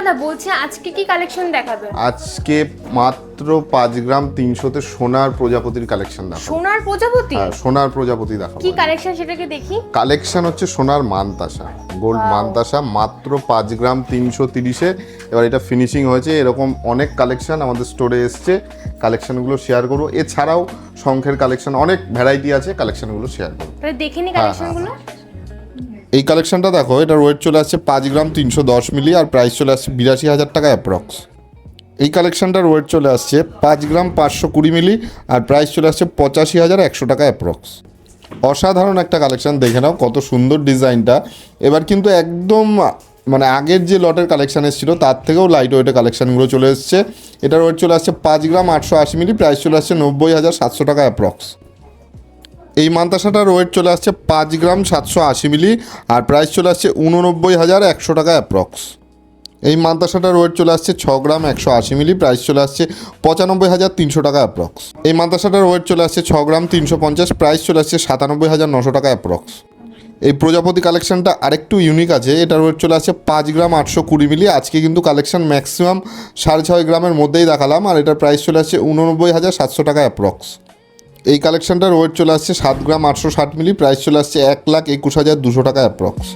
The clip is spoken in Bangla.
দাদা বলছে আজকে কি কালেকশন দেখাবে? আজকে মাত্র 5 গ্রাম 300-তে সোনার প্রজাপতির কালেকশন দেখাবো। সোনার প্রজাপতি? হ্যাঁ, সোনার প্রজাপতি দেখাবো। কি কালেকশন সেটাকে দেখি। কালেকশন হচ্ছে সোনার মানতাসা, গোল্ড মানতাসা, মাত্র 5 গ্রাম 330-এ। এবার এটা ফিনিশিং হয়েছে, এরকম অনেক কালেকশন আমাদের স্টোরে এসছে, কালেকশনগুলো শেয়ার করবো। এছাড়াও শঙ্খের কালেকশন অনেক ভ্যারাইটি আছে, কালেকশনগুলো শেয়ার করবো। তাহলে দেখে নি কালেকশনগুলো। এই কালেকশনটা দেখো, এটার ওয়েট চলে আসছে 5 গ্রাম 310 মিলি আর প্রাইস চলে আসছে 82,000 টাকা অ্যাপ্রক্স। এই কালেকশনটার ওয়েট চলে আসছে 5 গ্রাম 520 মিলি আর প্রাইস চলে আসছে 85,100 টাকা অ্যাপ্রক্স। অসাধারণ একটা কালেকশন, দেখে নাও কত সুন্দর ডিজাইনটা। এবার কিন্তু একদম মানে আগের যে লটের কালেকশন এসেছিলো তার থেকেও লাইট ওয়েটের কালেকশানগুলো চলে এসছে। এটার ওয়েট চলে আসছে 5 গ্রাম 880 মিলি, প্রাইস চলে আসছে 90,700 টাকা অ্যাপ্রক্স। এই মান্তাসাটার ওয়েট চলে আসছে 5 গ্রাম 780 মিলি আর প্রাইস চলে আসছে 89,100 টাকা অ্যাপ্রক্স। এই মান্তাসাটার ওয়েট চলে আসছে 6 গ্রাম 180 মিলি, প্রাইস চলে আসছে 95,300 টাকা অ্যাপ্রক্স। এই মান্তাসাটার ওয়েট চলে আসছে 6 গ্রাম 350, প্রাইস চলে আসছে 97,900 টাকা অ্যাপ্রক্স। এই প্রজাপতি কালেকশনটা আরেকটু ইউনিক আছে, এটার ওয়েট চলে আসছে 5 গ্রাম 820 মিলি। আজকে কিন্তু কালেকশন ম্যাক্সিমাম 6.5 গ্রামের মধ্যেই দেখালাম আর এটার প্রাইস চলে আসছে 89,700 টাকা অ্যাপ্রক্স। এই কালেকশনটার ওয়েট চলে আসছে 7 গ্রাম 860 মিলি, প্রাইস চলে আসছে 1,21,200 টাকা অ্যাপ্রক্স।